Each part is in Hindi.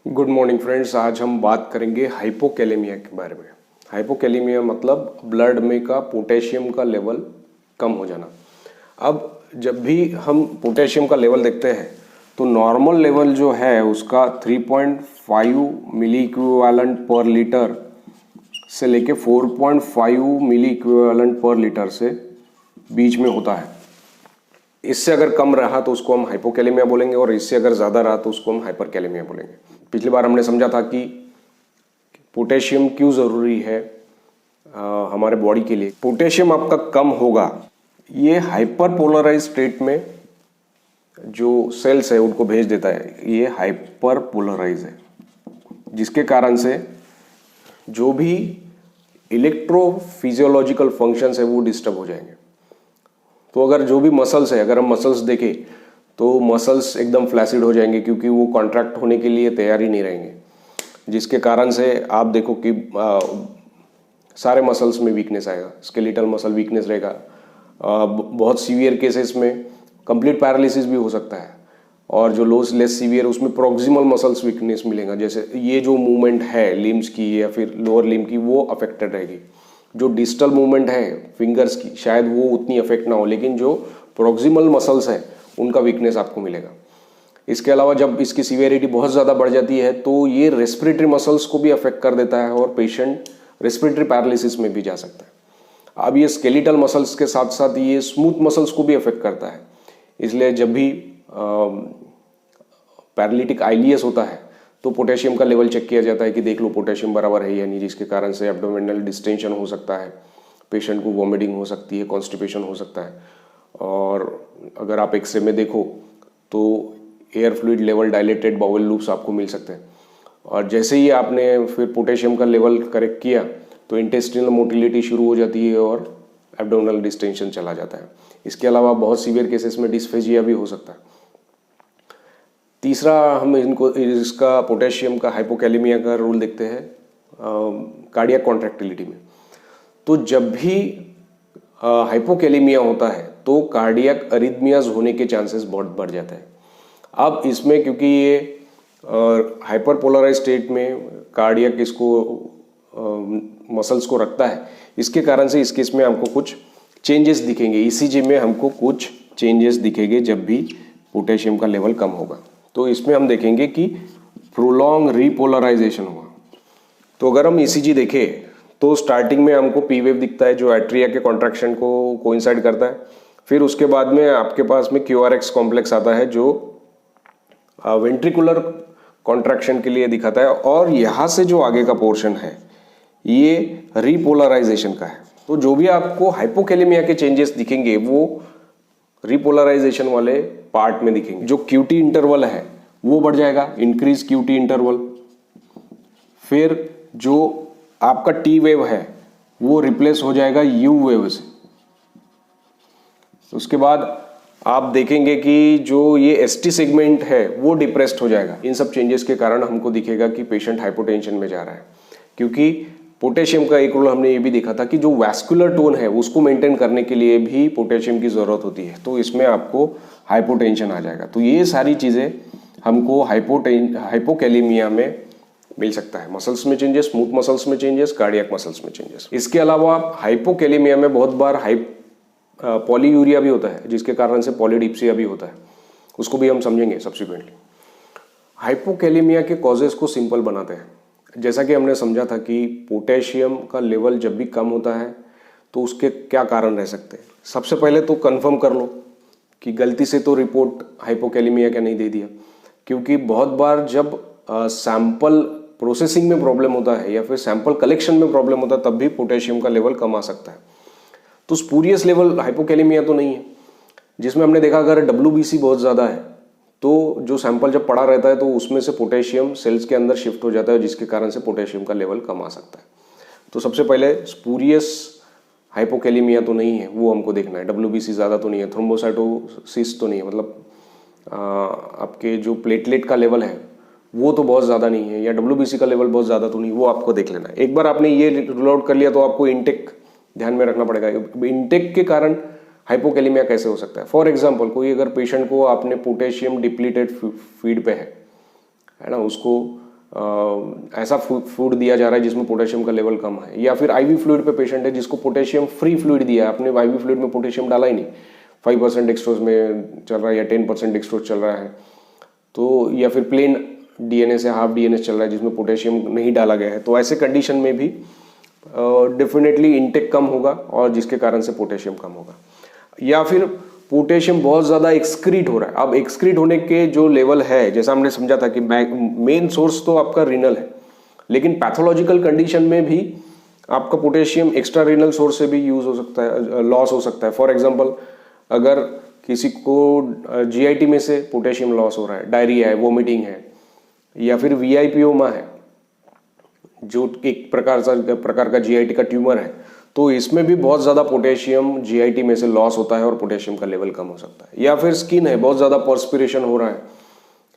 Good morning friends. आज हम बात करेंगे हाइपोकैलेमिया के बारे में। हाइपोकैलेमिया मतलब ब्लड में का पोटेशियम का लेवल कम हो जाना। अब जब भी हम पोटेशियम का लेवल देखते हैं तो नॉर्मल लेवल जो है उसका 3.5 मिली इक्विवेलेंट पर लीटर से लेके 4.5 मिली इक्विवेलेंट पर लीटर से बीच में होता है। इससे अगर कम रहा तो उसको हम हाइपोकैलेमिया बोलेंगे और इससे अगर ज़्यादा रहा तो उसको हम हाइपरकैलेमिया बोलेंगे। पिछली बार हमने समझा था कि पोटेशियम क्यों ज़रूरी है हमारे बॉडी के लिए। पोटेशियम आपका कम होगा, ये हाइपर पोलराइज स्टेट में जो सेल्स है उनको भेज देता है। ये हाइपर पोलराइज है, जिसके कारण से जो भी इलेक्ट्रोफिजियोलॉजिकल फंक्शंस है वो डिस्टर्ब हो जाएंगे। तो अगर जो भी मसल्स है, अगर हम मसल्स देखें तो मसल्स एकदम फ्लैसिड हो जाएंगे क्योंकि वो कॉन्ट्रैक्ट होने के लिए तैयार ही नहीं रहेंगे, जिसके कारण से आप देखो कि सारे मसल्स में वीकनेस आएगा। स्केलेटल मसल वीकनेस रहेगा। बहुत सीवियर केसेस में कंप्लीट पैरालिसिस भी हो सकता है, और जो लेस सीवियर उसमें प्रोक्सिमल मसल्स वीकनेस मिलेगा। जैसे ये जो मूवमेंट है लिम्स की या फिर लोअर लिम की वो अफेक्टेड रहेगी। जो डिस्टल मूवमेंट है फिंगर्स की शायद वो उतनी अफेक्ट ना हो, लेकिन जो प्रोक्सिमल मसल्स है उनका वीकनेस आपको मिलेगा। इसके अलावा जब इसकी सीवियरिटी बहुत ज़्यादा बढ़ जाती है तो ये रेस्पिरेटरी मसल्स को भी अफेक्ट कर देता है और पेशेंट रेस्पिरेटरी पैरालिसिस में भी जा सकता है। अब ये स्केलेटल मसल्स के साथ साथ ये स्मूथ मसल्स को भी अफेक्ट करता है। इसलिए जब भी पैरालिटिक आइलियस होता है तो पोटेशियम का लेवल चेक किया जाता है कि देख लो पोटेशियम बराबर है या नहीं, जिसके कारण से एब्डोमिनल डिस्टेंशन हो सकता है, पेशेंट को वॉमिटिंग हो सकती है, कॉन्स्टिपेशन हो सकता है। और अगर आप एक्सरे में देखो तो air fluid level, dilated bowel loops आपको मिल सकते हैं। और जैसे ही आपने फिर पोटेशियम का लेवल करेक्ट किया तो इंटेस्टिनल मोटिलिटी शुरू हो जाती है और एब्डोमिनल डिस्टेंशन चला जाता है। इसके अलावा बहुत सीवियर केसेस में डिस्फेजिया भी हो सकता है। तीसरा हम इसका पोटेशियम का हाइपोकैलेमिया का रोल देखते हैं कार्डियक कॉन्ट्रैक्टिलिटी में। तो जब भी हाइपोकैलेमिया होता है तो कार्डियक अरिथमियाज होने के चांसेस बहुत बढ़ जाते हैं। अब इसमें क्योंकि ये हाइपर पोलराइज स्टेट में कार्डियक इसको मसल्स को रखता है, इसके कारण से इस केस में हमको कुछ चेंजेस दिखेंगे। ईसीजी में हमको कुछ चेंजेस दिखेंगे जब भी पोटेशियम का लेवल कम होगा। तो इसमें हम देखेंगे कि प्रोलॉन्ग रीपोलराइजेशन हुआ। तो अगर हम ईसीजी देखें तो स्टार्टिंग में हमको पी वेव दिखता है जो एट्रिया के कॉन्ट्रैक्शन को कोइंसाइड करता है। फिर उसके बाद में आपके पास में क्यूआरएक्स कॉम्प्लेक्स आता है जो वेंट्रिकुलर कॉन्ट्रैक्शन के लिए दिखाता है, और यहाँ से जो आगे का पोर्शन है ये रीपोलराइजेशन का है। तो जो भी आपको हाइपोकैलेमिया के चेंजेस दिखेंगे वो रीपोलराइजेशन वाले पार्ट में दिखेंगे। जो क्यूटी इंटरवल है वो बढ़ जाएगा, इंक्रीज क्यूटी इंटरवल। फिर जो आपका टी वेव है वो रिप्लेस हो जाएगा यू वेव से। उसके बाद आप देखेंगे कि जो ये एसटी सेगमेंट है वो डिप्रेस्ड हो जाएगा। इन सब चेंजेस के कारण हमको दिखेगा कि पेशेंट हाइपोटेंशन में जा रहा है, क्योंकि पोटेशियम का एक रोल हमने ये भी देखा था कि जो वैस्कुलर टोन है उसको मेंटेन करने के लिए भी पोटेशियम की ज़रूरत होती है। तो इसमें आपको हाइपोटेंशन आ जाएगा। तो ये सारी चीज़ें हमको हाइपोकैलेमिया में मिल सकता है। मसल्स में चेंजेस, स्मूथ मसल्स में चेंजेस, कार्डियक मसल्स में चेंजेस। इसके अलावा हाइपोकैलेमिया में बहुत बार पॉलीयूरिया भी होता है, जिसके कारण से पॉलीडिप्सिया भी होता है। उसको भी हम समझेंगे सब्सिक्वेंटली। हाइपोकैलेमिया के कॉजेस को सिंपल बनाते हैं। जैसा कि हमने समझा था कि पोटेशियम का लेवल जब भी कम होता है तो उसके क्या कारण रह सकते हैं। सबसे पहले तो कंफर्म कर लो कि गलती से तो रिपोर्ट हाइपोकैलेमिया का नहीं दे दिया, क्योंकि बहुत बार जब सैंपल प्रोसेसिंग में प्रॉब्लम होता है या फिर सैंपल कलेक्शन में प्रॉब्लम होता है तब भी पोटेशियम का लेवल कम आ सकता है। तो स्पूरियस लेवल हाइपोकैलेमिया तो नहीं है, जिसमें हमने देखा अगर WBC बहुत ज़्यादा है तो जो सैंपल जब पड़ा रहता है तो उसमें से पोटेशियम सेल्स के अंदर शिफ्ट हो जाता है, जिसके कारण से पोटेशियम का लेवल कम आ सकता है। तो सबसे पहले स्पूरियस हाइपोकैलेमिया तो नहीं है, वो हमको देखना है। WBC ज़्यादा तो नहीं है, थ्रोम्बोसाइटोसिस तो नहीं है, मतलब आपके जो प्लेटलेट का लेवल है वो तो बहुत ज़्यादा नहीं है, या WBC का लेवल बहुत ज़्यादा तो नहीं, वो आपको देख लेना है। एक बार आपने ये रूल आउट कर लिया तो आपको इंटेक ध्यान में रखना पड़ेगा। इंटेक के कारण हाइपोकैलेमिया कैसे हो सकता है। फॉर एग्जांपल कोई अगर पेशेंट को आपने पोटेशियम डिप्लीटेड फीड पे है ना, उसको ऐसा फूड दिया जा रहा है जिसमें पोटेशियम का लेवल कम है, या फिर आईवी फ्लूइड पे पेशेंट है जिसको पोटेशियम फ्री फ्लूइड दिया है, आपने आईवी फ्लूइड में पोटेशियम डाला ही नहीं, 5% डेक्सट्रोज में चल रहा है या 10% डेक्सट्रोज चल रहा है, तो या फिर प्लेन डीएनए से हाफ डीएनए चल रहा है जिसमें पोटेशियम नहीं डाला गया है, तो ऐसे कंडीशन में भी डेफिनेटली इंटेक कम होगा और जिसके कारण से पोटेशियम कम होगा। या फिर पोटेशियम बहुत ज़्यादा एक्सक्रीट हो रहा है। अब एक्सक्रीट होने के जो लेवल है, जैसा हमने समझा था कि मेन सोर्स तो आपका रीनल है, लेकिन पैथोलॉजिकल कंडीशन में भी आपका पोटेशियम एक्स्ट्रा रीनल सोर्स से भी यूज हो सकता है, लॉस हो सकता है। फॉर एग्जांपल, अगर किसी को जीआईटी में से पोटेशियम लॉस हो रहा है, डायरिया है, वोमिटिंग है, या फिर वीआईपीओमा है जो एक प्रकार का जीआईटी का ट्यूमर है, तो इसमें भी बहुत ज़्यादा पोटेशियम जीआईटी में से लॉस होता है और पोटेशियम का लेवल कम हो सकता है। या फिर स्किन है, बहुत ज़्यादा पर्सपिरेशन हो रहा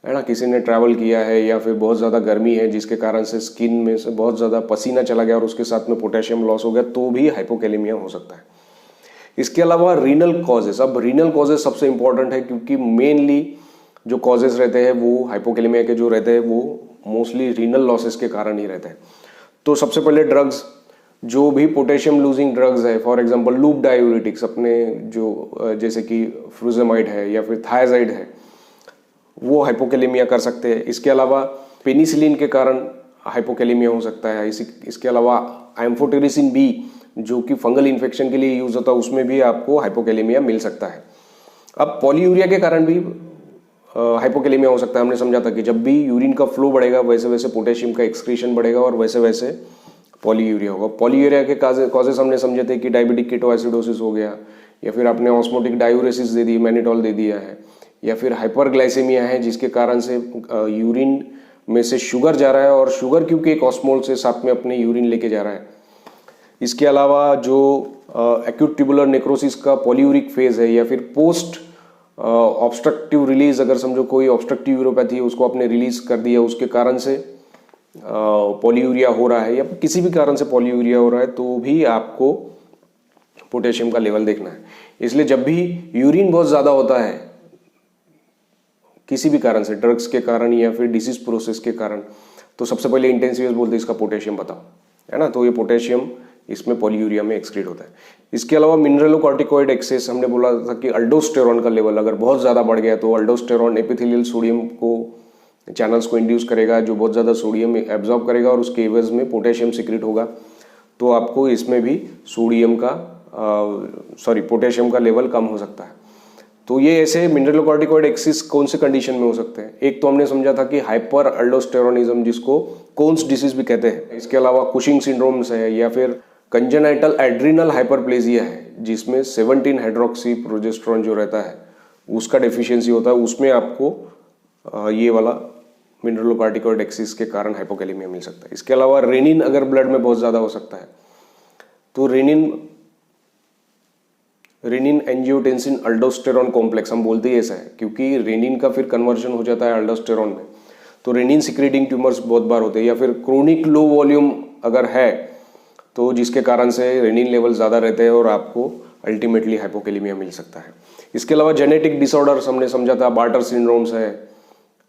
है ना, किसी ने ट्रैवल किया है या फिर बहुत ज़्यादा गर्मी है जिसके कारण से स्किन में से बहुत ज़्यादा पसीना चला गया और उसके साथ में पोटेशियम लॉस हो गया, तो भी हाइपोकैलेमिया हो सकता है। इसके अलावा रीनल कॉजेस, अब रीनल कॉजेस सबसे इंपॉर्टेंट है क्योंकि मेनली जो कॉजेस रहते हैं वो हाइपोकैलेमिया के जो रहते हैं वो मोस्टली रीनल लॉसेस के कारण ही रहते हैं। तो सबसे पहले ड्रग्स, जो भी पोटेशियम लूजिंग ड्रग्स है, फॉर एग्जांपल लूप डायूरेटिक्स, अपने जो जैसे कि फ्रूजेमाइड है या फिर थायजाइड है, वो हाइपोकैलेमिया कर सकते हैं। इसके अलावा पेनिसिलिन के कारण हाइपोकैलेमिया हो सकता है। इसके अलावा एम्फोटेरिसिन बी जो कि फंगल इन्फेक्शन के लिए यूज होता है, उसमें भी आपको हाइपोकैलेमिया मिल सकता है। अब पॉलीयूरिया के कारण भी हाइपोकैलेमिया हो सकता है। हमने समझा था कि जब भी यूरिन का फ्लो बढ़ेगा वैसे वैसे पोटेशियम का एक्सक्रीशन बढ़ेगा और वैसे वैसे पॉलीयूरिया होगा। पॉलीयूरिया के कॉजेस हमने समझे थे कि डायबिटिक कीटोएसिडोसिस हो गया, या फिर आपने ऑस्मोटिक डायूरेसिस दे दी, मैनिटॉल दे दिया है, या फिर हाइपरग्लाइसेमिया है जिसके कारण से यूरिन में से शुगर जा रहा है और शुगर क्योंकि एक ऑस्मोल से साथ में अपने यूरिन लेके जा रहा है। इसके अलावा जो एक्यूट ट्यूबुलर नेक्रोसिस का पॉलीयूरिक फेज है, या फिर पोस्ट ऑब्स्ट्रक्टिव रिलीज, अगर समझो कोई ऑब्स्ट्रक्टिव यूरोपैथी है उसको आपने रिलीज कर दिया, उसके कारण से पॉलीयूरिया हो रहा है या किसी भी कारण से पॉलीयूरिया हो रहा है, तो भी आपको पोटेशियम का लेवल देखना है। इसलिए जब भी यूरिन बहुत ज़्यादा होता है किसी भी कारण से, ड्रग्स के कारण या फिर डिसीज प्रोसेस के कारण, तो सबसे पहले इंटेंसिवियस बोलते हैं इसका पोटेशियम बताओ, है ना। तो ये पोटेशियम इसमें पॉलीयूरिया में एक्सक्रीट होता है। इसके अलावा मिनरलोकॉर्टिकॉइड एक्सेस, हमने बोला था कि अल्डोस्टेरॉन का लेवल अगर बहुत ज़्यादा बढ़ गया तो अल्डोस्टेरॉन एपिथेलियल सोडियम को चैनल्स को इंड्यूस करेगा जो बहुत ज़्यादा सोडियम एब्जॉर्ब करेगा और उसके एवज में पोटेशियम सिक्रेट होगा, तो आपको इसमें भी पोटेशियम का लेवल कम हो सकता है। तो ये ऐसे मिनरलोकॉर्टिकॉइड एक्सिस कौन से कंडीशन में हो सकते हैं? एक तो हमने समझा था कि हाइपर अल्डोस्टेरोनिज्म जिसको कोन्स डिसीज भी कहते हैं। इसके अलावा कुशिंग सिंड्रोम्स है, या फिर कंजेनाइटल एड्रिनल हाइपरप्लेजिया है जिसमें 17 हाइड्रोक्सी प्रोजेस्टेरोन जो रहता है उसका डेफिशिएंसी होता है, उसमें आपको ये वाला मिनरलोकॉर्टिकॉइड एक्सिस के कारण हाइपोकैलेमिया मिल सकता है। इसके अलावा रेनिन अगर ब्लड में बहुत ज़्यादा हो सकता है, तो रेनिन एंजियोटेंसिन अल्डोस्टेरॉन कॉम्प्लेक्स हम बोलते ही ऐसा है क्योंकि रेनिन का फिर कन्वर्जन हो जाता है अल्डोस्टेरॉन में, तो रेनिन सिक्रेटिंग ट्यूमर्स बहुत बार होते हैं। या फिर क्रोनिक लो वॉल्यूम अगर है तो जिसके कारण से रेनिन लेवल ज़्यादा रहते हैं और आपको अल्टीमेटली हाइपोकैलेमिया मिल सकता है। इसके अलावा जेनेटिक डिसऑर्डर्स हमने समझा था, बार्टर सिंड्रोम्स है,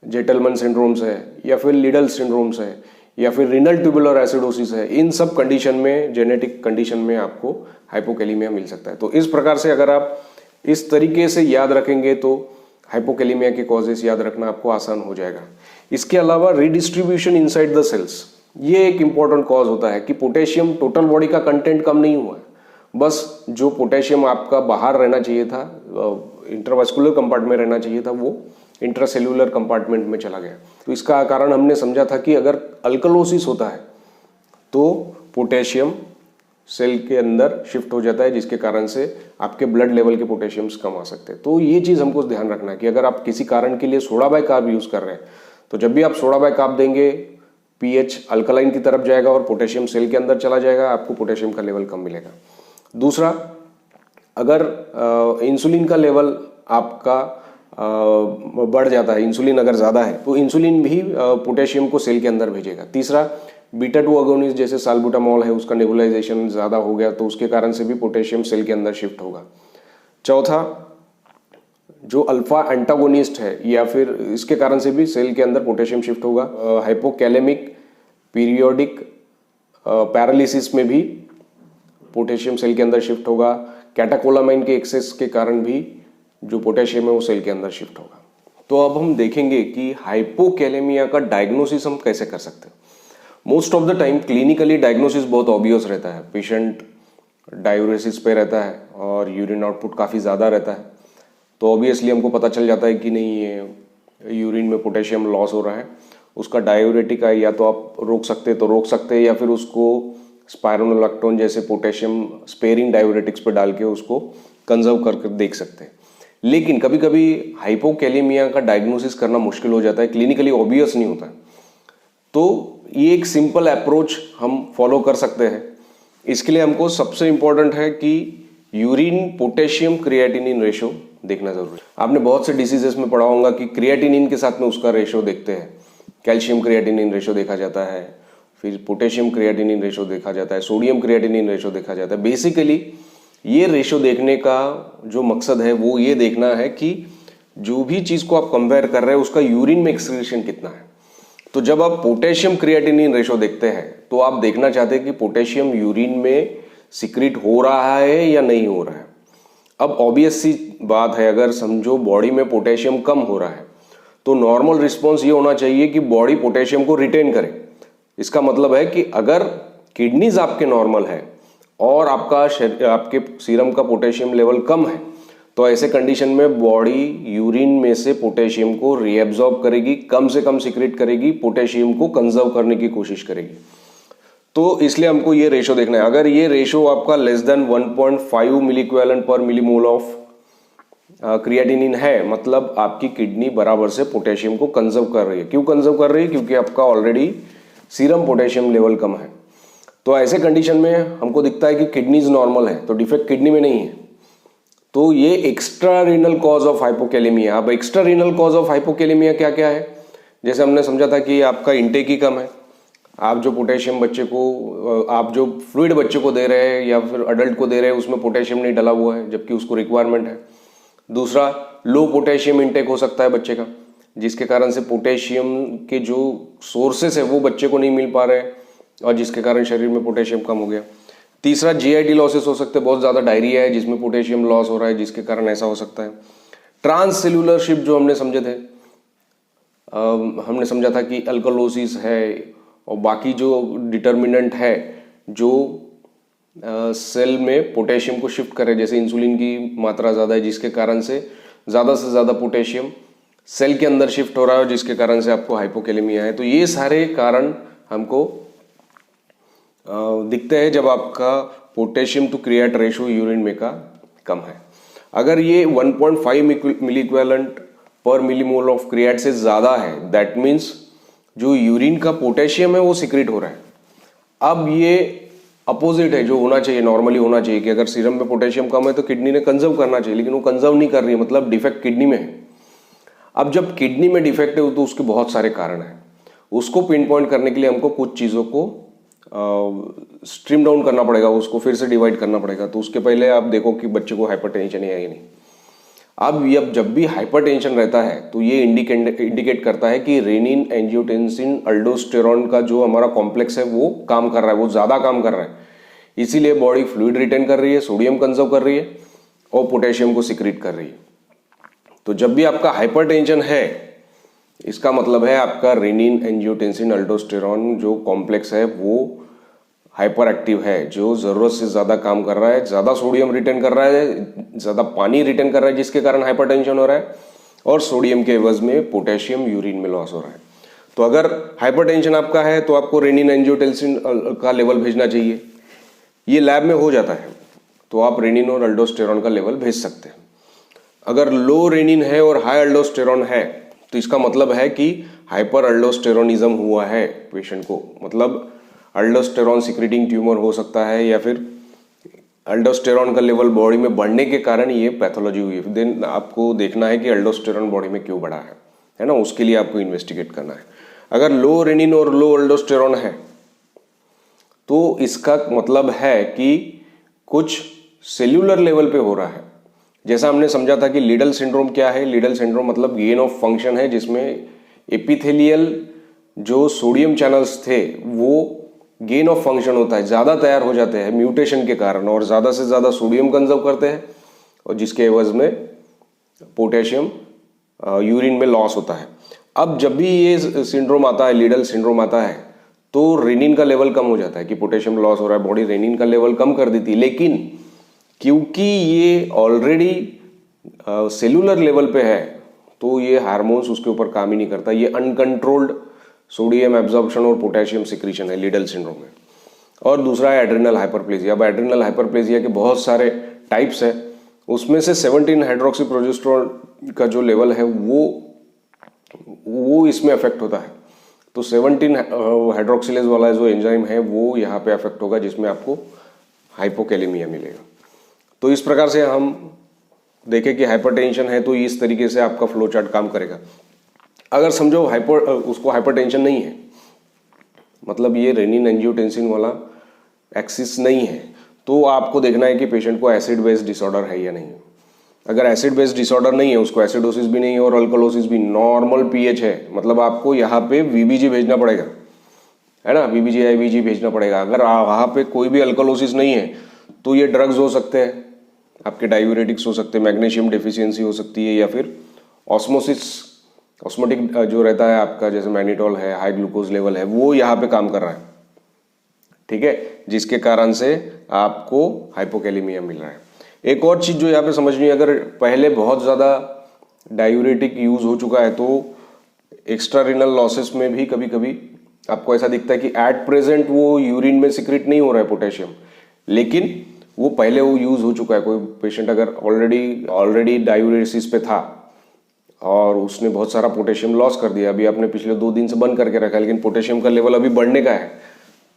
जेटलमन सिंड्रोम्स है, या फिर लिडल सिंड्रोम्स है, या फिर रिनल ट्यूबुलर एसिडोसिस है। इन सब कंडीशन में, जेनेटिक कंडीशन में आपको हाइपोकैलेमिया मिल सकता है। तो इस प्रकार से अगर आप इस तरीके से याद रखेंगे तो हाइपोकैलेमिया के कॉजेस याद रखना आपको आसान हो जाएगा। इसके अलावा रिडिस्ट्रीब्यूशन इनसाइड द सेल्स, ये एक इंपॉर्टेंट कॉज होता है कि पोटेशियम टोटल बॉडी का कंटेंट कम नहीं हुआ है, बस जो पोटेशियम आपका बाहर रहना चाहिए था, इंट्रावास्कुलर कंपार्टमेंट में रहना चाहिए था, वो इंट्रासेल्यूलर कंपार्टमेंट में चला गया। तो इसका कारण हमने समझा था कि अगर अल्कलोसिस होता है तो पोटेशियम सेल के अंदर शिफ्ट हो जाता है जिसके कारण से आपके ब्लड लेवल के पोटेशियम्स कम आ सकते हैं। तो ये चीज़ हमको ध्यान रखना है कि अगर आप किसी कारण के लिए सोडा बाई कार्ब यूज़ कर रहे हैं तो जब भी आप सोडा बाई कार्ब देंगे पीएच अल्कलाइन की तरफ जाएगा और पोटेशियम सेल के अंदर चला जाएगा, आपको पोटेशियम का लेवल कम मिलेगा। दूसरा, अगर इंसुलिन का लेवल आपका बढ़ जाता है, इंसुलिन अगर ज़्यादा है तो इंसुलिन भी पोटेशियम को सेल के अंदर भेजेगा। तीसरा, बीटा 2 अगोनिस्ट जैसे साल्बुटामॉल है उसका नेबुलाइजेशन ज़्यादा हो गया तो उसके कारण से भी पोटेशियम सेल के अंदर शिफ्ट होगा। चौथा, जो अल्फा एंटागोनिस्ट है या फिर इसके कारण से भी सेल के अंदर पोटेशियम शिफ्ट होगा। हाइपोकैलेमिक पीरियोडिक पैरालिसिस में भी पोटेशियम सेल के अंदर शिफ्ट होगा। कैटाकोलामाइन के एक्सेस के कारण भी जो पोटेशियम है वो सेल के अंदर शिफ्ट होगा। तो अब हम देखेंगे कि हाइपोकैलेमिया का डायग्नोसिस हम कैसे कर सकते हैं। Most of the time clinically diagnosis बहुत ऑब्वियस रहता है। पेशेंट डायूरेसिस पे रहता है और यूरिन आउटपुट काफ़ी ज़्यादा रहता है, तो ऑब्वियसली हमको पता चल जाता है कि नहीं ये यूरिन में पोटेशियम लॉस हो रहा है। उसका डायूरेटिक है, या तो आप रोक सकते हैं या फिर उसको स्पाइरोनोलैक्टोन जैसे पोटेशियम स्पेयरिंग डायूरेटिक्स पे डाल के उसको कंजर्व करके देख सकते हैं। लेकिन कभी कभी हाइपोकैलेमिया का डायग्नोसिस करना मुश्किल हो जाता है, क्लिनिकली ऑब्वियस नहीं होता है। तो ये एक सिंपल अप्रोच हम फॉलो कर सकते हैं। इसके लिए हमको सबसे इम्पोर्टेंट है कि यूरिन पोटेशियम क्रिएटिनिन रेशो देखना जरूरी है। आपने बहुत से डिसीजेस में पढ़ा होगा कि क्रिएटिनिन के साथ में उसका रेशो देखते हैं। कैल्शियम क्रिएटिनिन रेशो देखा जाता है, फिर पोटेशियम क्रिएटिनिन रेशो देखा जाता है, सोडियम क्रिएटिनिन रेशो देखा जाता है। बेसिकली ये रेशो देखने का जो मकसद है वो ये देखना है कि जो भी चीज़ को आप कंपेयर कर रहे हैं उसका यूरिन में एक्सक्रीशन कितना है। तो जब आप पोटेशियम क्रिएटिनिन रेशो देखते हैं तो आप देखना चाहते हैं कि पोटेशियम यूरिन में सिक्रीट हो रहा है या नहीं हो रहा है। अब ऑब्वियस सी बात है, अगर समझो बॉडी में पोटेशियम कम हो रहा है तो नॉर्मल रिस्पॉन्स ये होना चाहिए कि बॉडी पोटेशियम को रिटेन करे। इसका मतलब है कि अगर किडनीज आपके नॉर्मल है और आपके सीरम का पोटेशियम लेवल कम है तो ऐसे कंडीशन में बॉडी यूरिन में से पोटेशियम को रीएब्जॉर्ब करेगी, कम से कम सिक्रेट करेगी, पोटेशियम को कंजर्व करने की कोशिश करेगी। तो इसलिए हमको ये रेशो देखना है। अगर ये रेशो आपका लेस देन 1.5 मिली इक्विवेलेंट पर मिलीमोल ऑफ क्रिएटिनिन है, मतलब आपकी किडनी बराबर से पोटेशियम को कंजर्व कर रही है। क्यों कंजर्व कर रही है? क्योंकि आपका ऑलरेडी सीरम पोटेशियम लेवल कम है। तो ऐसे कंडीशन में हमको दिखता है कि किडनीज नॉर्मल है, तो डिफेक्ट किडनी में नहीं है। तो ये extra renal cause of hypokalemia. अब extra renal cause of hypokalemia क्या क्या है? जैसे हमने समझा था कि आपका इंटेक ही कम है। आप जो पोटेशियम बच्चे को, आप जो फ्लूइड बच्चे को दे रहे हैं या फिर अडल्ट को दे रहे हैं उसमें पोटेशियम नहीं डला हुआ है, जबकि उसको रिक्वायरमेंट है। दूसरा, लो पोटेशियम इंटेक हो सकता है बच्चे का, जिसके कारण से पोटेशियम के जो सोर्सेस है वो बच्चे को नहीं मिल पा रहे हैं और जिसके कारण शरीर में पोटेशियम कम हो गया। तीसरा, जीआईटी लॉसेस हो सकते हैं, बहुत ज़्यादा डायरिया है जिसमें पोटेशियम लॉस हो रहा है, जिसके कारण ऐसा हो सकता है। ट्रांससेल्यूलर शिफ्ट जो हमने समझे थे, हमने समझा था कि अल्कलोसिस है और बाकी जो डिटर्मिनेंट है जो सेल में पोटेशियम को शिफ्ट करे, जैसे इंसुलिन की मात्रा ज़्यादा है जिसके कारण से ज़्यादा पोटेशियम सेल के अंदर शिफ्ट हो रहा है, जिसके कारण से आपको हाइपोकैलेमिया है। तो ये सारे कारण हमको दिखते हैं जब आपका potassium to create ratio urine में का कम है। अगर ये 1.5 मिली इक्विवेलेंट पर मिलीमोल ऑफ क्रिएट से ज़्यादा है, दैट मीन्स जो यूरिन का पोटेशियम है वो सिक्रेट हो रहा है। अब ये अपोजिट है जो होना चाहिए, नॉर्मली होना चाहिए कि अगर सीरम में पोटेशियम कम है तो किडनी ने कंजर्व करना चाहिए, लेकिन वो कंजर्व नहीं कर रही है, मतलब डिफेक्ट किडनी में है। अब जब किडनी में डिफेक्ट है तो उसके बहुत सारे कारण हैं। उसको पिन पॉइंट करने के लिए हमको कुछ चीज़ों को स्ट्रीम डाउन करना पड़ेगा, उसको फिर से डिवाइड करना पड़ेगा। तो उसके पहले आप देखो कि बच्चे को हाइपरटेंशन है या नहीं। अब जब भी हाइपरटेंशन रहता है तो ये इंडिकेट करता है कि रेनिन एंजियोटेंसिन अल्डोस्टेरॉन का जो हमारा कॉम्प्लेक्स है वो काम कर रहा है, वो ज़्यादा काम कर रहा है। इसीलिए बॉडी फ्लूइड रिटेन कर रही है, सोडियम कंजर्व कर रही है और पोटेशियम को सिक्रीट कर रही है। तो जब भी आपका हाइपरटेंशन है, इसका मतलब है आपका रेनिन एंजियोटेंसिन अल्डोस्टेरॉन जो कॉम्प्लेक्स है वो हाइपर एक्टिव है, जो ज़रूरत से ज़्यादा काम कर रहा है, ज़्यादा सोडियम रिटेन कर रहा है, ज़्यादा पानी रिटेन कर रहा है, जिसके कारण हाइपरटेंशन हो रहा है, और सोडियम के एवज में पोटेशियम यूरिन में लॉस हो रहा है। तो अगर हाइपरटेंशन आपका है तो आपको रेनिन एंजियोटेंसिन का लेवल भेजना चाहिए। ये लैब में हो जाता है, तो आप रेनिन और अल्डोस्टेरॉन का लेवल भेज सकते हैं। अगर लो रेनिन है और हाई अल्डोस्टेरॉन है तो इसका मतलब है कि हाइपर अल्डोस्टेरोनिज्म हुआ है पेशेंट को, मतलब अल्डोस्टेरॉन सिक्रेटिंग ट्यूमर हो सकता है या फिर अल्डोस्टेरॉन का लेवल बॉडी में बढ़ने के कारण ये पैथोलॉजी हुई है। देन आपको देखना है कि अल्डोस्टेरॉन बॉडी में क्यों बढ़ा है ना, उसके लिए आपको इन्वेस्टिगेट करना है। अगर लो रेनिन और लो अल्डोस्टेरॉन है तो इसका मतलब है कि कुछ सेल्यूलर लेवल पे हो रहा है, जैसा हमने समझा था कि लीडल सिंड्रोम क्या है, लीडल सिंड्रोम मतलब गेन ऑफ फंक्शन है, जिसमें एपिथेलियल जो सोडियम चैनल्स थे वो गेन ऑफ फंक्शन होता है, ज़्यादा तैयार हो जाते हैं म्यूटेशन के कारण और ज़्यादा से ज़्यादा सोडियम कंजर्व करते हैं और जिसके एवज में पोटेशियम यूरिन में लॉस होता है। अब जब भी ये सिंड्रोम आता है, लीडल सिंड्रोम आता है, तो रेनिन का लेवल कम हो जाता है कि पोटेशियम लॉस हो रहा है, बॉडी रेनिन का लेवल कम कर देती है। लेकिन क्योंकि ये ऑलरेडी सेलुलर लेवल पे है तो ये हार्मोन्स उसके ऊपर काम ही नहीं करता। ये अनकंट्रोल्ड सोडियम एब्जॉर्प्शन और पोटेशियम सिक्रीशन है लीडल सिंड्रोम में। और दूसरा है एड्रिनल हाइपरप्लेजिया। अब एड्रिनल हाइपरप्लेजिया के बहुत सारे टाइप्स है, उसमें से 17 हाइड्रोक्सी प्रोजेस्टेरोन का जो लेवल है वो इसमें अफेक्ट होता है। तो 17 हाइड्रोक्सिलेज वाला जो एंजाइम है वो यहाँ पे अफेक्ट होगा, जिसमें आपको हाइपोकैलेमिया मिलेगा। तो इस प्रकार से हम देखें कि हाइपरटेंशन है तो इस तरीके से आपका फ्लो चार्ट काम करेगा। अगर समझो उसको हाइपरटेंशन नहीं है, मतलब ये रेनिन एंजियोटेंसिन वाला एक्सिस नहीं है, तो आपको देखना है कि पेशेंट को एसिड बेस डिसऑर्डर है या नहीं। अगर एसिड बेस डिसऑर्डर नहीं है, उसको एसिडोसिस भी नहीं है और अल्कलोसिस भी, नॉर्मल पीएच है, मतलब आपको यहाँ पे वीबीजी भेजना पड़ेगा, है ना, वीबीजी आईबीजी भेजना पड़ेगा। अगर वहाँ पे कोई भी अल्कलोसिस नहीं है तो ये ड्रग्स हो सकते हैं, आपके डायूरेटिक्स हो सकते हैं, मैग्नीशियम डेफिशिएंसी हो सकती है, या फिर ऑस्मोटिक जो रहता है आपका, जैसे मैग्नीटॉल है, हाई ग्लूकोज लेवल है, वो यहाँ पे काम कर रहा है, ठीक है, जिसके कारण से आपको हाइपोकैलेमिया मिल रहा है। एक और चीज जो यहाँ पे समझनी है, अगर पहले बहुत ज़्यादा डायूरेटिक यूज हो चुका है तो एक्स्ट्रा रिनल लॉसेस में भी कभी कभी आपको ऐसा दिखता है कि एट प्रेजेंट वो यूरिन में सिक्रेट नहीं हो रहा है पोटेशियम, लेकिन वो पहले वो यूज हो चुका है। कोई पेशेंट अगर ऑलरेडी डायूरेसिस पे था और उसने बहुत सारा पोटेशियम लॉस कर दिया, अभी आपने पिछले 2 दिन से बंद करके रखा है, लेकिन पोटेशियम का लेवल अभी बढ़ने का है,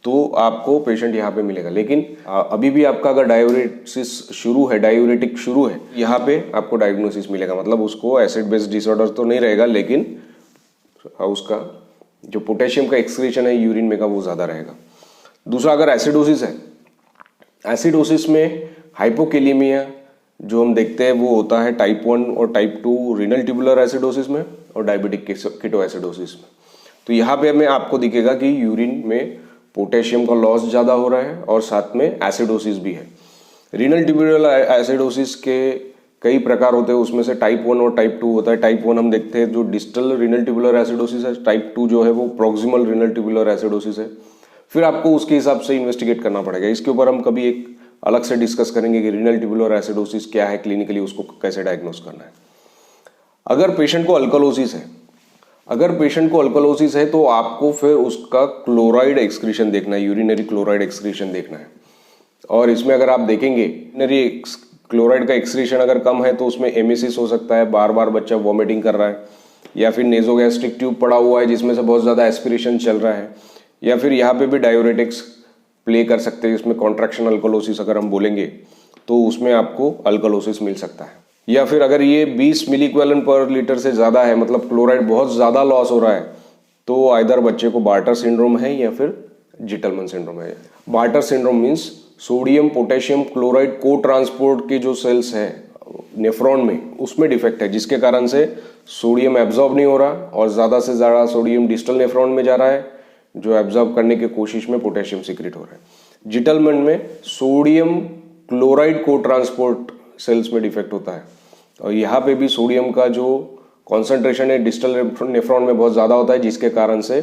तो आपको पेशेंट यहाँ पे मिलेगा। लेकिन अभी भी आपका अगर डायूरेसिस शुरू है, डायूरेटिक शुरू है, यहाँ पे आपको डायग्नोसिस मिलेगा, मतलब उसको एसिड बेस्ड डिसऑर्डर तो नहीं रहेगा, लेकिन उसका जो पोटेशियम का एक्सक्रीशन है यूरिन में का वो ज़्यादा रहेगा। दूसरा, अगर एसिडोसिस है, एसिडोसिस में हाइपोकैलेमिया जो हम देखते हैं वो होता है टाइप 1 और टाइप 2 रीनल ट्यूबुलर एसिडोसिस में और डायबिटिक कीटोएसिडोसिस में। तो यहाँ पे हमें आपको दिखेगा कि यूरिन में पोटेशियम का लॉस ज़्यादा हो रहा है और साथ में एसिडोसिस भी है। रीनल ट्यूबुलर एसिडोसिस के कई प्रकार होते हैं, उसमें से टाइप 1 और टाइप 2 होता है। टाइप 1 हम देखते हैं जो डिस्टल रीनल ट्यूबुलर एसिडोसिस है, टाइप 2 जो है वो प्रॉक्सिमल रीनल ट्यूबुलर एसिडोसिस है। फिर आपको उसके हिसाब से इन्वेस्टिगेट करना पड़ेगा। इसके ऊपर हम कभी एक अलग से डिस्कस करेंगे कि रीनल ट्यूबुलर एसिडोसिस क्या है, क्लिनिकली उसको कैसे डायग्नोस करना है। अगर पेशेंट को अल्कलोसिस है, तो आपको फिर उसका क्लोराइड एक्सक्रीशन देखना है, यूरिनरी क्लोराइड एक्सक्रीशन देखना है। और इसमें अगर आप देखेंगे यूरिनरी क्लोराइड का एक्सक्रीशन अगर कम है तो उसमें एमेसिस हो सकता है, बार बार बच्चा वॉमिटिंग कर रहा है, या फिर नेजोगैस्ट्रिक ट्यूब पड़ा हुआ है जिसमें से बहुत ज़्यादा एस्पिरेशन चल रहा है, या फिर यहाँ पे भी डायूरेटिक्स प्ले कर सकते हैं। इसमें कॉन्ट्रैक्शन अल्कलोसिस अगर हम बोलेंगे तो उसमें आपको अल्कलोसिस मिल सकता है। या फिर अगर ये 20 मिलीक्वेलन पर लीटर से ज़्यादा है, मतलब क्लोराइड बहुत ज़्यादा लॉस हो रहा है, तो आइदर बच्चे को बार्टर सिंड्रोम है या फिर जिटलमन सिंड्रोम है। Barter syndrome means sodium potassium chloride को ट्रांसपोर्ट के जो सेल्स हैं नेफ्रॉन में, उसमें डिफेक्ट है, जिसके कारण से सोडियम एब्जॉर्ब नहीं हो रहा और ज़्यादा से ज़्यादा सोडियम डिस्टल नेफ्रॉन में जा रहा है, जो एब्जॉर्ब करने की कोशिश में पोटेशियम सीक्रेट हो रहा है। जिटलमन में सोडियम क्लोराइड को ट्रांसपोर्ट सेल्स में डिफेक्ट होता है और यहाँ पे भी सोडियम का जो कॉन्सेंट्रेशन है डिस्टल नेफ्रॉन में बहुत ज़्यादा होता है, जिसके कारण से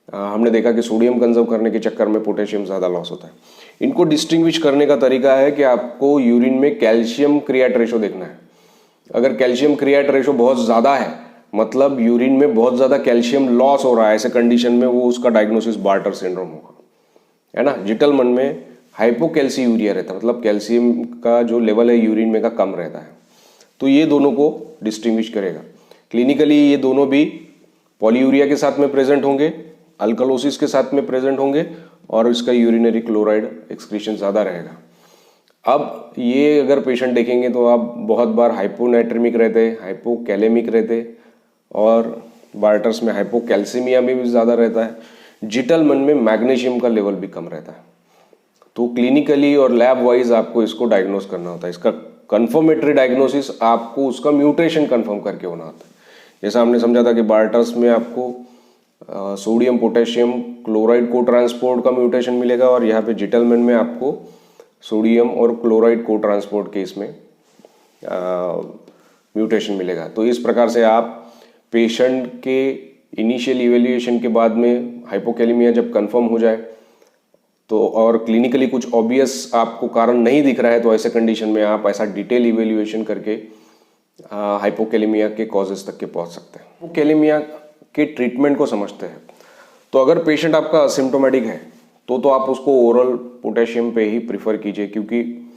हमने देखा कि सोडियम कंजर्व करने के चक्कर में पोटेशियम ज़्यादा लॉस होता है। इनको डिस्टिंग्विश करने का तरीका है कि आपको यूरिन में कैल्शियम क्रिएट रेशो देखना है। अगर कैल्शियम क्रिएट रेशो बहुत ज़्यादा है, मतलब यूरिन में बहुत ज़्यादा कैल्शियम लॉस हो रहा है, ऐसे कंडीशन में वो उसका डायग्नोसिस बार्टर सिंड्रोम होगा, है ना। जिटलमन में हाइपोकैल्सियूरिया रहता है, मतलब कैल्शियम का जो लेवल है यूरिन में का कम रहता है। तो ये दोनों को डिस्टिंग्विश करेगा। क्लिनिकली ये दोनों भी पॉलीयूरिया के साथ में प्रेजेंट होंगे, अल्कलोसिस के साथ में प्रेजेंट होंगे और इसका यूरिनरी क्लोराइड एक्सक्रीशन ज़्यादा रहेगा। अब ये अगर पेशेंट देखेंगे तो आप बहुत बार हाइपोनाइट्रेमिक रहते, हाइपोकैलेमिक रहते और बार्टर्स में हाइपोकैल्सीमिया में भी ज़्यादा रहता है। जिटलमन में मैग्नीशियम का लेवल भी कम रहता है। तो क्लिनिकली और लैब वाइज आपको इसको डायग्नोस करना होता है। इसका कंफर्मेटरी डायग्नोसिस आपको उसका म्यूटेशन कंफर्म करके होना होता है। जैसा हमने समझा था कि बार्टर्स में आपको सोडियम पोटेशियम क्लोराइड को ट्रांसपोर्ट का म्यूटेशन मिलेगा, और यहाँ पे जिटलमैन में आपको सोडियम और क्लोराइड को ट्रांसपोर्ट केस में म्यूटेशन मिलेगा। तो इस प्रकार से आप पेशेंट के इनिशियल इवेल्युएशन के बाद में हाइपोकैलेमिया जब कंफर्म हो जाए तो, और क्लिनिकली कुछ ऑब्वियस आपको कारण नहीं दिख रहा है, तो ऐसे कंडीशन में आप ऐसा डिटेल इवेल्युएशन करके हाइपोकैलेमिया के कॉजेस तक के पहुंच सकते हैं। हाइपोकैलेमिया के ट्रीटमेंट को समझते हैं। तो अगर पेशेंट आपका असिम्प्टोमेटिक है तो आप उसको ओरल पोटेशियम पे ही प्रीफर कीजिए, क्योंकि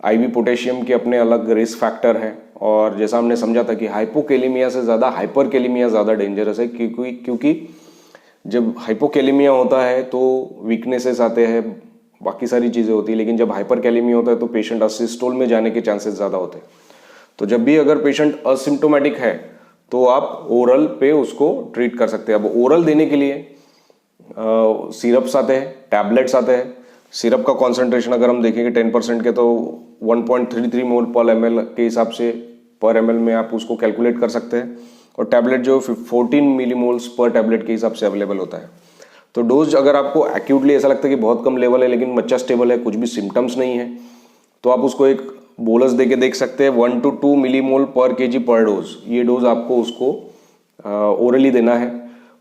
आईवी पोटेशियम के अपने अलग रिस्क फैक्टर है, और जैसा हमने समझा था कि हाइपोकैलेमिया से ज़्यादा हाइपरकैलेमिया ज़्यादा डेंजरस है, क्योंकि जब हाइपोकैलेमिया होता है तो वीकनेसेस आते हैं, बाकी सारी चीज़ें होती है, लेकिन जब हाइपरकैलेमिया होता है तो पेशेंट असिस्टोल में जाने के चांसेस ज़्यादा होते हैं। तो जब भी अगर पेशेंट असिम्प्टोमेटिक है तो आप ओरल पे उसको ट्रीट कर सकते हैं। अब ओरल देने के लिए सिरप्स आते हैं, टैबलेट्स आते हैं। सिरप का कॉन्सेंट्रेशन अगर हम देखेंगे 10% के तो 1.33 मोल पर ml के हिसाब से पर ml में आप उसको कैलकुलेट कर सकते हैं, और टैबलेट जो 14 मिलीमोल्स पर टैबलेट के हिसाब से अवेलेबल होता है। तो डोज अगर आपको एक्यूटली ऐसा लगता है कि बहुत कम लेवल है लेकिन बच्चा स्टेबल है, कुछ भी सिम्टम्स नहीं है, तो आप उसको एक बोलस दे के देख सकते हैं 1 to 2 मिलीमोल पर केजी पर डोज। ये डोज आपको उसको ओरली देना है।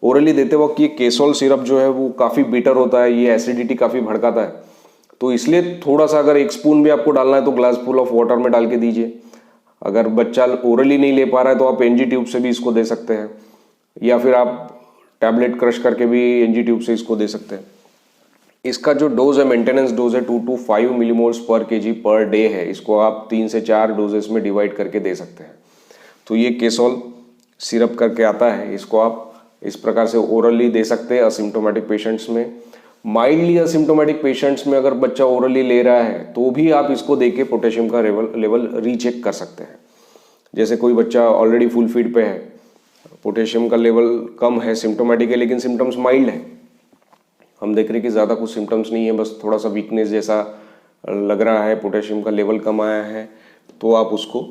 ओरली देते वक्त ये केसोल सिरप जो है वो काफ़ी बिटर होता है, ये एसिडिटी काफ़ी भड़काता है, तो इसलिए थोड़ा सा अगर 1 स्पून भी आपको डालना है तो ग्लास फुल ऑफ वाटर में डाल के दीजिए। अगर बच्चा ओरली नहीं ले पा रहा है तो आप एनजी ट्यूब से भी इसको दे सकते हैं, या फिर आप टैबलेट क्रश करके भी एनजी ट्यूब से इसको दे सकते हैं। इसका जो डोज है, मेंटेनेंस डोज है 2 to 5 मिलीमोल्स पर केजी पर डे है। इसको आप 3 से 4 डोजेस में डिवाइड करके दे सकते हैं। तो ये केसोल सिरप करके आता है, इसको आप इस प्रकार से ओरली दे सकते हैं असिम्प्टोमेटिक पेशेंट्स में। माइल्डली असिम्प्टोमेटिक पेशेंट्स में अगर बच्चा ओरली ले रहा है तो भी आप इसको देके पोटेशियम का लेवल रीचेक कर सकते हैं। जैसे कोई बच्चा ऑलरेडी फुल फीड पे है, पोटेशियम का लेवल कम है, सिम्प्टोमेटिक है लेकिन सिम्टम्स माइल्ड है, हम देख रहे हैं कि ज़्यादा कुछ सिम्टम्स नहीं है, बस थोड़ा सा वीकनेस जैसा लग रहा है, पोटेशियम का लेवल कम आया है, तो आप उसको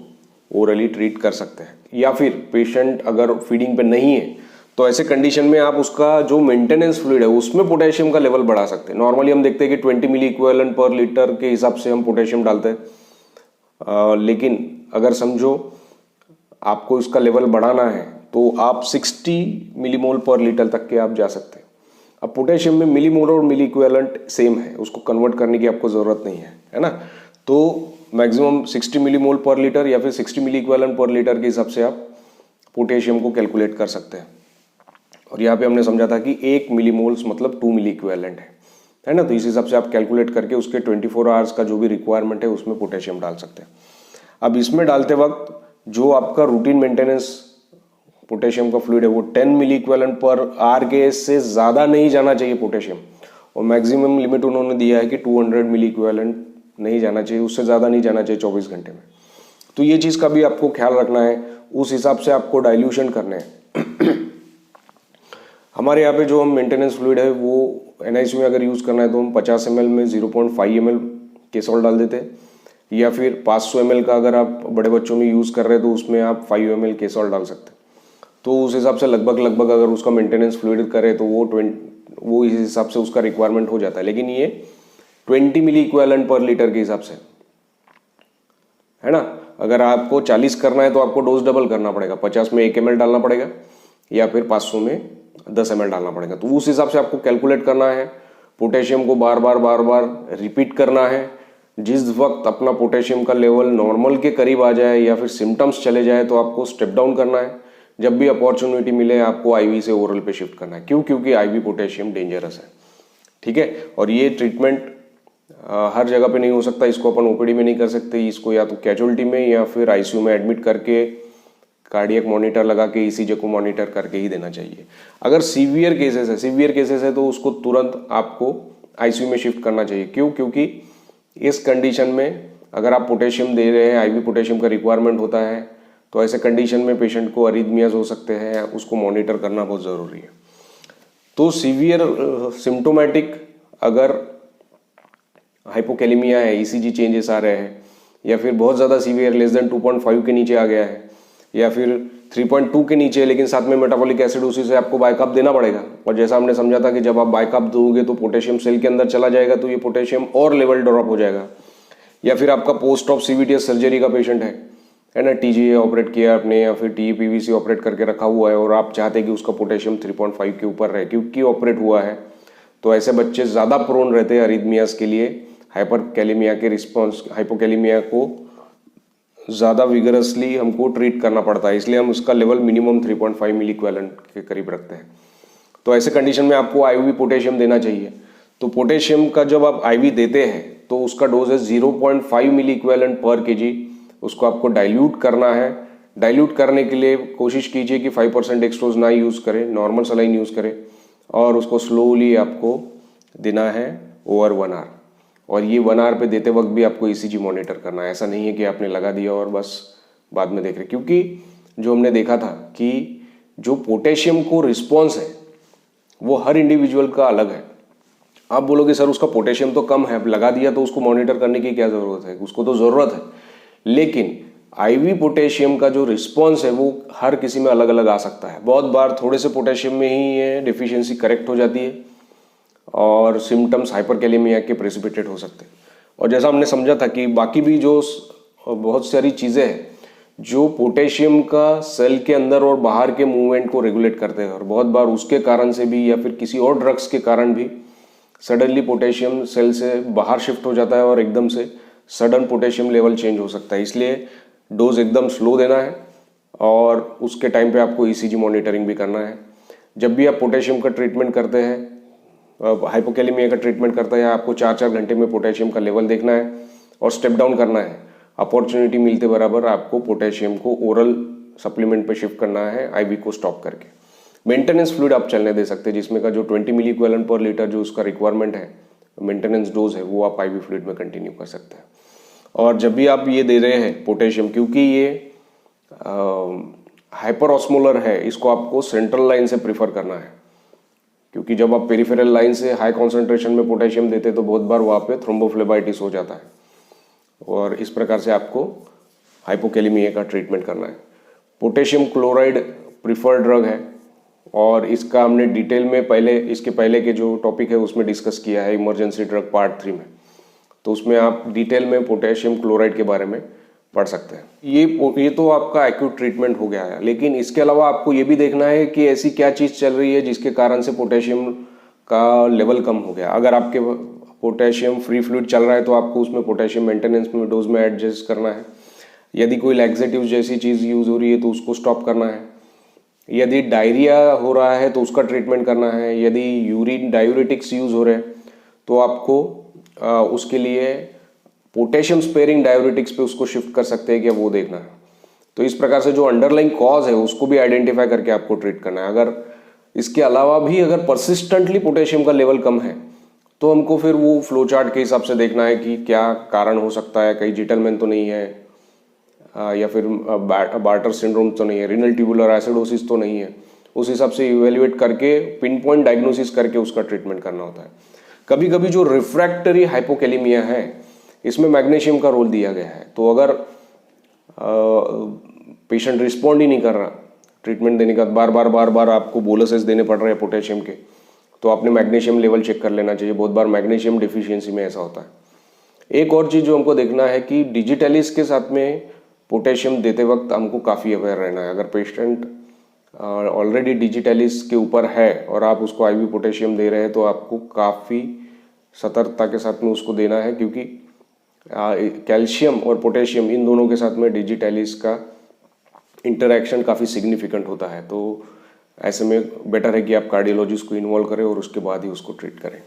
ओरली ट्रीट कर सकते हैं। या फिर पेशेंट अगर फीडिंग पे नहीं है तो ऐसे कंडीशन में आप उसका जो मेंटेनेंस फ्लूइड है उसमें पोटेशियम का लेवल बढ़ा सकते हैं। नॉर्मली हम देखते हैं कि 20 मिली इक्विवेलेंट पर लीटर के हिसाब से हम पोटेशियम डालते हैं, लेकिन अगर समझो आपको इसका लेवल बढ़ाना है तो आप 60 मिलीमोल पर लीटर तक के आप जा सकते हैं। अब पोटेशियम में मिलीमोल और मिली इक्विवेलेंट सेम है, उसको कन्वर्ट करने की आपको ज़रूरत नहीं है ना। तो मैक्सिमम 60 मिलीमोल पर लीटर या फिर 60 मिली इक्विवेलेंट पर लीटर के हिसाब से आप पोटेशियम को कैलकुलेट कर सकते हैं। और यहाँ पे हमने समझा था कि 1 मिलीमोल्स मतलब 2 मिली इक्विवेलेंट है ना। तो इस हिसाब से आप कैलकुलेट करके उसके 24 आवर्स का जो भी रिक्वायरमेंट है उसमें पोटेशियम डाल सकते हैं। अब इसमें डालते वक्त जो आपका रूटीन मेंटेनेंस पोटेशियम का फ्लूइड है वो 10 मिली इक्विवेलेंट पर आर के से ज़्यादा नहीं जाना चाहिए पोटेशियम, और मैक्सिमम लिमिट उन्होंने दिया है कि 200 मिली इक्विवेलेंट नहीं जाना चाहिए, उससे ज़्यादा नहीं जाना चाहिए 24 घंटे में। तो ये चीज़ का भी आपको ख्याल रखना है, उस हिसाब से आपको डाइल्यूशन करने हैं। हमारे यहाँ पे जो हम मेंटेनेंस फ्लूइड है वो NICU में अगर यूज़ करना है तो हम 50 ml में 0.5 ml केसोल डाल देते हैं, या फिर 500 ml का अगर आप बड़े बच्चों में यूज़ कर रहे हैं तो उसमें आप 5 ml केसोल डाल सकते हैं। तो उस हिसाब से लगभग अगर उसका मेंटेनेंस फ्लूइड करे तो वो इस हिसाब से उसका रिक्वायरमेंट हो जाता है। लेकिन ये 20 मिली इक्विवेलेंट पर लीटर के हिसाब से है ना। अगर आपको 40 करना है तो आपको डोज डबल करना पड़ेगा, 50 में 1 ml डालना पड़ेगा या फिर 500 में 10 ml डालना पड़ेगा। तो उस हिसाब से आपको कैलकुलेट करना है, पोटेशियम को बार बार रिपीट करना है। जिस वक्त अपना पोटेशियम का लेवल नॉर्मल के करीब आ जाए या फिर सिम्टम्स चले जाए तो आपको स्टेप डाउन करना है। जब भी अपॉर्चुनिटी मिले आपको IV से ओरल पे शिफ्ट करना है। क्यों? क्योंकि IV पोटेशियम डेंजरस है, ठीक है। और ये ट्रीटमेंट हर जगह पे नहीं हो सकता, इसको अपन OPD में नहीं कर सकते, इसको या तो कैजुअलिटी में या फिर ICU में एडमिट करके कार्डियक मॉनिटर लगा के ECG को मॉनिटर करके ही देना चाहिए। अगर सीवियर केसेस है तो उसको तुरंत आपको ICU में शिफ्ट करना चाहिए। क्यों? क्योंकि इस कंडीशन में अगर आप पोटेशियम दे रहे हैं, IV पोटेशियम का रिक्वायरमेंट होता है, तो ऐसे कंडीशन में पेशेंट को अरिथमियाज हो सकते हैं, उसको मॉनिटर करना बहुत ज़रूरी है। तो सीवियर सिम्टोमेटिक अगर हाइपोकैलेमिया है, ECG चेंजेस आ रहे हैं, या फिर बहुत ज़्यादा सीवियर लेस देन 2.5 के नीचे आ गया है, या फिर 3.2 के नीचे लेकिन साथ में मेटाबॉलिक एसिडोसिस है, आपको बाइकअप देना पड़ेगा। और जैसा हमने समझा था कि जब आप बाइकअप दोगे तो पोटेशियम सेल के अंदर चला जाएगा, तो ये पोटेशियम और लेवल ड्रॉप हो जाएगा। या फिर आपका पोस्ट ऑफ सीवीटीएस सर्जरी का पेशेंट है ना, टीजीए ऑपरेट किया आपने या फिर टीईपीवीसी ऑपरेट करके रखा हुआ है और आप चाहते हैं कि उसका पोटेशियम 3.5 के ऊपर रहे क्योंकि ऑपरेट हुआ है, तो ऐसे बच्चे ज़्यादा प्रोन रहते हैं अरिथमियास के लिए, हाइपरकैलेमिया के रिस्पॉन्स, हाइपोकैलेमिया को ज़्यादा विगरसली हमको ट्रीट करना पड़ता है, इसलिए हम उसका लेवल मिनिमम 3.5 मिली इक्विवेलेंट के करीब रखते हैं। तो ऐसे कंडीशन में आपको आईवी पोटेशियम देना चाहिए। तो पोटेशियम का जब आप आईवी देते हैं तो उसका डोज है 0.5 मिली इक्विवेलेंट पर केजी। उसको आपको डाइल्यूट करना है। डाइल्यूट करने के लिए कोशिश कीजिए कि 5% डेक्सट्रोज ना यूज़ करें, नॉर्मल सलाइन यूज़ करें और उसको स्लोली आपको देना है ओवर 1 आवर। और ये 1 आवर पे देते वक्त भी आपको ईसीजी मॉनिटर करना है। ऐसा नहीं है कि आपने लगा दिया और बस बाद में देख रहे, क्योंकि जो हमने देखा था कि जो पोटेशियम को रिस्पॉन्स है वो हर इंडिविजुअल का अलग है। आप बोलोगे सर उसका पोटेशियम तो कम है, लगा दिया तो उसको मॉनिटर करने की क्या ज़रूरत है, उसको तो ज़रूरत है, लेकिन आईवी पोटेशियम का जो रिस्पॉन्स है वो हर किसी में अलग अलग आ सकता है। बहुत बार थोड़े से पोटेशियम में ही ये डिफिशियंसी करेक्ट हो जाती है और सिम्टम्स हाइपरकैलेमिया के प्रेसिपिटेट हो सकते हैं। और जैसा हमने समझा था कि बाकी भी जो बहुत सारी चीज़ें हैं जो पोटेशियम का सेल के अंदर और बाहर के मूवमेंट को रेगुलेट करते हैं, और बहुत बार उसके कारण से भी या फिर किसी और ड्रग्स के कारण भी सडनली पोटेशियम सेल से बाहर शिफ्ट हो जाता है और एकदम से सडन पोटेशियम लेवल चेंज हो सकता है। इसलिए डोज एकदम स्लो देना है और उसके टाइम पे आपको ईसीजी मॉनिटरिंग भी करना है। जब भी आप पोटेशियम का ट्रीटमेंट करते हैं, हाइपोकैलेमिया का ट्रीटमेंट करते हैं, आपको 4-4 घंटे में पोटेशियम का लेवल देखना है और स्टेप डाउन करना है। अपॉर्चुनिटी मिलते बराबर आपको पोटेशियम को ओरल सप्लीमेंट पे शिफ्ट करना है, आईवी को स्टॉप करके। मेंटेनेंस फ्लूइड आप चलने दे सकते हैं, जिसमें का जो 20 मिली इक्विवेलेंट पर लीटर जो उसका रिक्वायरमेंट है, मेंटेनेंस डोज है, वो आप आईवी फ्लूइड में कंटिन्यू कर सकते हैं। और जब भी आप ये दे रहे हैं पोटेशियम, क्योंकि ये हाइपर ऑस्मोलर है, इसको आपको सेंट्रल लाइन से प्रीफर करना है, क्योंकि जब आप पेरिफेरल लाइन से हाई कॉन्सेंट्रेशन में पोटेशियम देते तो बहुत बार वहाँ पे थ्रोम्बोफ्लेबाइटिस हो जाता है और इस प्रकार से आपको हाइपोकैलेमिया का ट्रीटमेंट करना है। पोटेशियम क्लोराइड प्रीफर्ड ड्रग है और इसका हमने डिटेल में पहले, इसके पहले के जो टॉपिक है उसमें डिस्कस किया है इमरजेंसी ड्रग पार्ट 3 में, तो उसमें आप डिटेल में पोटेशियम क्लोराइड के बारे में पढ़ सकते हैं। ये तो आपका एक्यूट ट्रीटमेंट हो गया है, लेकिन इसके अलावा आपको ये भी देखना है कि ऐसी क्या चीज़ चल रही है जिसके कारण से पोटेशियम का लेवल कम हो गया। अगर आपके पोटेशियम फ्री फ्लूइड चल रहा है तो आपको उसमें पोटेशियम मेंटेनेंस में डोज में एडजस्ट करना है। यदि कोई लैक्सेटिव जैसी चीज़ यूज़ हो रही है तो उसको स्टॉप करना है। यदि डायरिया हो रहा है तो उसका ट्रीटमेंट करना है। यदि यूरिन डायूरेटिक्स यूज़ हो रहे हैं तो आपको उसके लिए पोटेशियम स्पेयरिंग डायूरेटिक्स पे उसको शिफ्ट कर सकते हैं क्या, वो देखना है। तो इस प्रकार से जो अंडरलाइंग कॉज है उसको भी आइडेंटिफाई करके आपको ट्रीट करना है। अगर इसके अलावा भी अगर परसिस्टेंटली पोटेशियम का लेवल कम है तो हमको फिर वो फ्लो चार्ट के हिसाब से देखना है कि क्या कारण हो सकता है, कहीं जिटलमैन तो नहीं है या फिर बार्टर सिंड्रोम तो नहीं है, रीनल ट्यूबुलर एसिडोसिस तो नहीं है। उस हिसाब से इवेल्युएट करके पिन पॉइंट डायग्नोसिस करके उसका ट्रीटमेंट करना होता है। कभी कभी जो रिफ्रैक्टरी हाइपोकैलेमिया है इसमें मैग्नीशियम का रोल दिया गया है, तो अगर पेशेंट रिस्पॉन्ड ही नहीं कर रहा ट्रीटमेंट देने का, बार बार आपको बोलसेस देने पड़ रहे हैं पोटेशियम के, तो आपने मैग्नीशियम लेवल चेक कर लेना चाहिए। बहुत बार मैग्नीशियम डिफिशियंसी में ऐसा होता है। एक और चीज़ जो हमको देखना है कि डिजिटलिस के साथ में पोटेशियम देते वक्त हमको काफ़ी अवेयर रहना है। अगर पेशेंट ऑलरेडी डिजिटलिस के ऊपर है और आप उसको आईवी पोटेशियम दे रहे हैं तो आपको काफ़ी सतर्कता के साथ में उसको देना है, क्योंकि कैल्शियम और पोटेशियम इन दोनों के साथ में डिजिटलिस का इंटरैक्शन काफ़ी सिग्निफिकेंट होता है। तो ऐसे में बेटर है कि आप कार्डियोलॉजिस्ट को इन्वॉल्व करें और उसके बाद ही उसको ट्रीट करें।